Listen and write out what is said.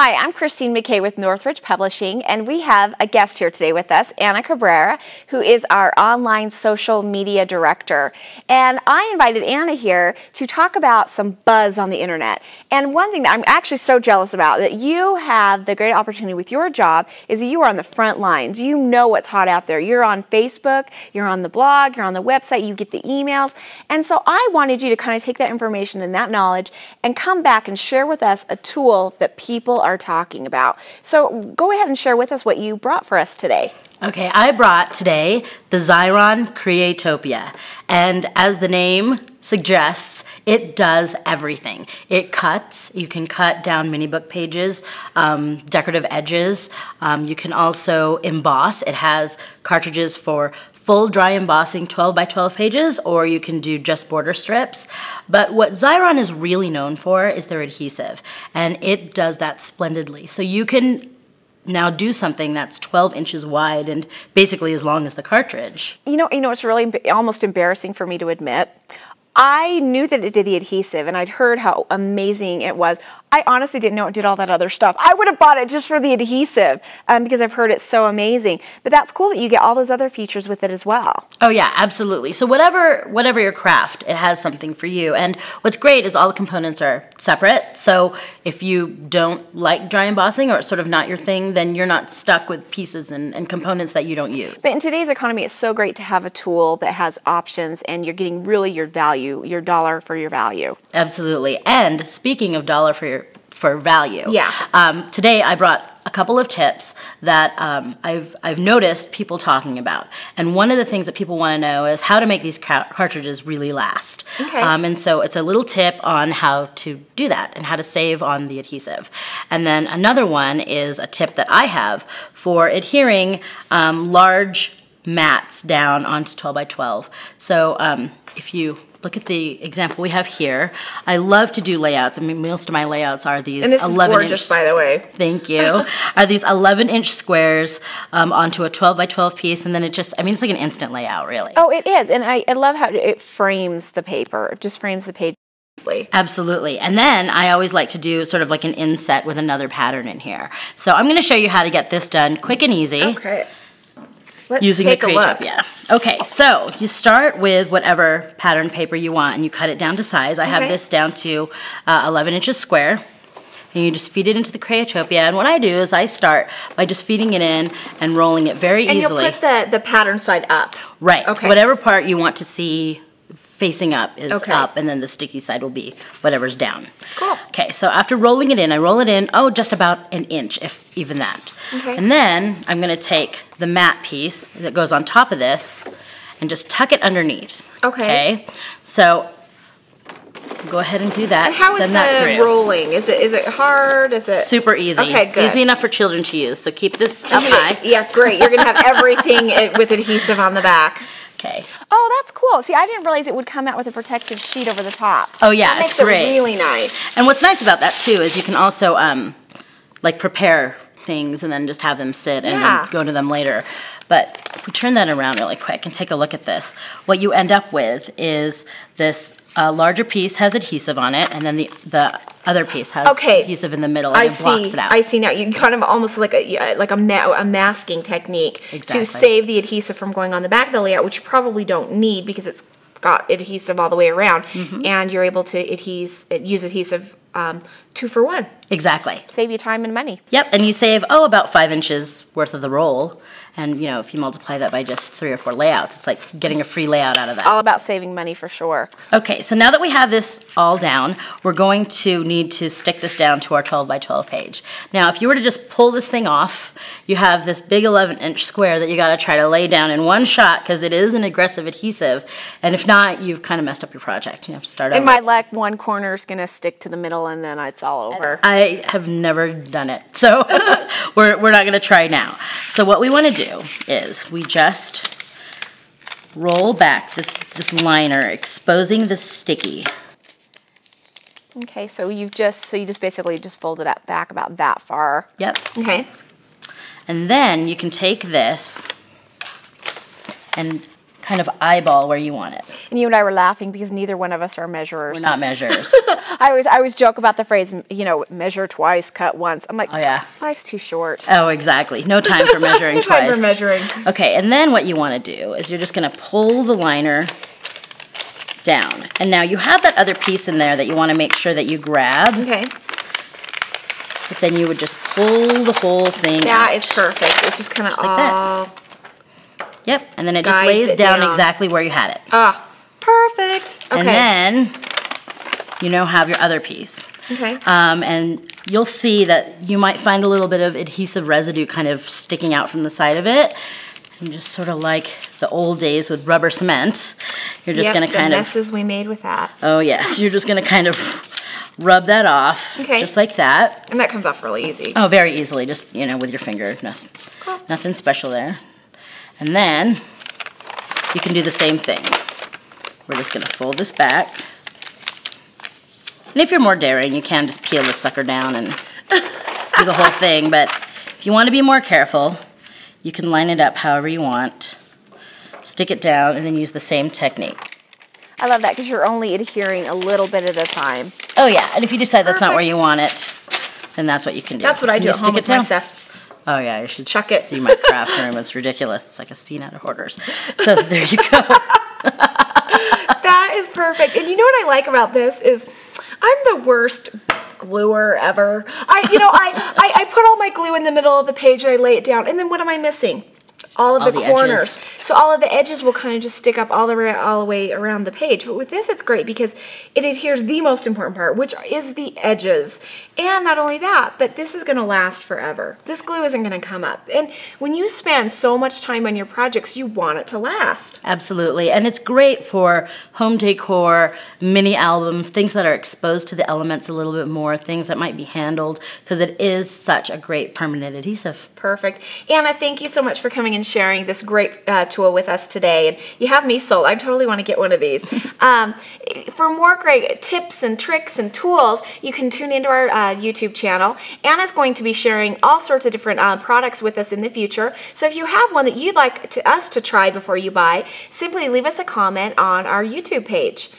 Hi, I'm Christine McKay with Northridge Publishing, and we have a guest here today with us, Ana Cabrera, who is our online social media director. And I invited Ana here to talk about some buzz on the internet. And one thing that I'm actually so jealous about that you have the great opportunity with your job is that you are on the front lines. You know what's hot out there. You're on Facebook, you're on the blog, you're on the website, you get the emails. And so I wanted you to kind of take that information and that knowledge and come back and share with us a tool that people are talking about. So go ahead and share with us what you brought for us today. Okay, I brought today the Xyron Creatopia, and as the name suggests, it does everything. It cuts. You can cut down mini book pages, decorative edges. You can also emboss. It has cartridges for full dry embossing 12 by 12 pages, or you can do just border strips. But what Xyron is really known for is their adhesive, and it does that splendidly. So you can now do something that's 12 inches wide and basically as long as the cartridge. You know, it's really almost embarrassing for me to admit. I knew that it did the adhesive, and I'd heard how amazing it was. I honestly didn't know it did all that other stuff. I would have bought it just for the adhesive because I've heard it's so amazing. But that's cool that you get all those other features with it as well. Oh yeah, absolutely. So whatever your craft, it has something for you. And what's great is all the components are separate. So if you don't like dry embossing or it's sort of not your thing, then you're not stuck with pieces and components that you don't use. But in today's economy, it's so great to have a tool that has options and you're getting really your value, your dollar for your value. Absolutely. And speaking of dollar for value, yeah. Today I brought a couple of tips that I've noticed people talking about. And one of the things that people want to know is how to make these cartridges really last. Okay. And so it's a little tip on how to do that and how to save on the adhesive. And then another one is a tip that I have for adhering large mats down onto 12 by 12. So if you look at the example we have here, I love to do layouts. I mean, most of my layouts are these 11-inch. And this is gorgeous, by the way. Thank you. Are these 11-inch squares onto a 12 by 12 piece, and then it just, I mean, it's like an instant layout, really. Oh, it is, and I love how it frames the paper. It just frames the page. Absolutely. And then I always like to do sort of like an inset with another pattern in here. So I'm going to show you how to get this done quick and easy. Okay. Let's using take the Creatopia. Okay, so you start with whatever pattern paper you want and you cut it down to size. I have this down to 11 inches square. And you just feed it into the Creatopia. And what I do is I start by just feeding it in and rolling it very easily. And you'll put the pattern side up. Right. Okay. Whatever part you want to see facing up is up, and then the sticky side will be whatever's down. Cool. Okay, so after rolling it in, I roll it in, just about an inch, if even that. Okay. And then I'm going to take the matte piece that goes on top of this and just tuck it underneath. Okay. So go ahead and do that. And how is the rolling? Is it hard? Is it super easy? Okay, good. Easy enough for children to use. So keep this up high. Yeah, great. You're going to have everything with adhesive on the back. Okay. Oh, that's cool. See, I didn't realize it would come out with a protective sheet over the top. Oh yeah, that it's great. Makes it really nice. And what's nice about that too is you can also like prepare things and then just have them sit and then go to them later. But if we turn that around really quick and take a look at this, what you end up with is this larger piece has adhesive on it, and then the other piece has adhesive in the middle and it blocks it out. I see now. You kind of almost like a masking technique to save the adhesive from going on the back of the layout, which you probably don't need because it's got adhesive all the way around, and you're able to use adhesive 2 for 1. Exactly. Save you time and money. Yep, and you save, about 5 inches worth of the roll. And, you know, if you multiply that by just 3 or 4 layouts, it's like getting a free layout out of that. All about saving money for sure. Okay, so now that we have this all down, we're going to need to stick this down to our 12 by 12 page. Now, if you were to just pull this thing off, you have this big 11-inch square that you got to try to lay down in one shot because it is an aggressive adhesive. And if not, you've kind of messed up your project. You have to start over. In my luck, one corner is going to stick to the middle and then it's all over. I have never done it, so we're not going to try now. So what we want to do is we just roll back this liner, exposing the sticky. Okay, so you just basically just fold it back about that far. Yep. Okay. And then you can take this and kind of eyeball where you want it. And you and I were laughing because neither one of us are measurers. We're not measurers. I always joke about the phrase, you know, measure twice, cut once. I'm like, oh yeah, life's too short. Oh, exactly. No time for measuring twice. No time for measuring. Okay, and then what you want to do is you're just going to pull the liner down. And now you have that other piece in there that you want to make sure that you grab. Okay. But then you would just pull the whole thing out. That is perfect. It's just kind of like all... that. Yep, and then it just lays down exactly where you had it. Ah, perfect. Okay. And then you now have your other piece. Okay. And you'll see that you might find a little bit of adhesive residue kind of sticking out from the side of it. And just sort of like the old days with rubber cement, you're just going to kind of... the messes we made with that. Oh, yes. You're just going to kind of rub that off, just like that. And that comes off really easy. Oh, very easily, just, you know, with your finger. Nothing, nothing special there. And then you can do the same thing. We're just going to fold this back. And if you're more daring, you can just peel this sucker down and do the whole thing. But if you want to be more careful, you can line it up however you want. Stick it down and then use the same technique. I love that because you're only adhering a little bit at a time. Oh yeah, and if you decide that's not where you want it, then that's what you can do. That's what I do at home with my stuff. Oh yeah, you should chuck it. See my craft room. It's ridiculous. It's like a scene out of Hoarders. So there you go. That is perfect. And you know what I like about this is I'm the worst gluer ever. I put all my glue in the middle of the page and I lay it down, and then what am I missing? All of the corners. Edges. So all of the edges will kind of just stick up all the way around the page. But with this, it's great because it adheres the most important part, which is the edges. And not only that, but this is going to last forever. This glue isn't going to come up. And when you spend so much time on your projects, you want it to last. Absolutely. And it's great for home decor, mini albums, things that are exposed to the elements a little bit more, things that might be handled, because it is such a great permanent adhesive. Perfect. Anna, thank you so much for coming and sharing this great tool with us today. And you have me sold. I totally want to get one of these. For more great tips and tricks and tools, you can tune into our YouTube channel. Anna's going to be sharing all sorts of different products with us in the future. So if you have one that you'd like us to try before you buy, simply leave us a comment on our YouTube page.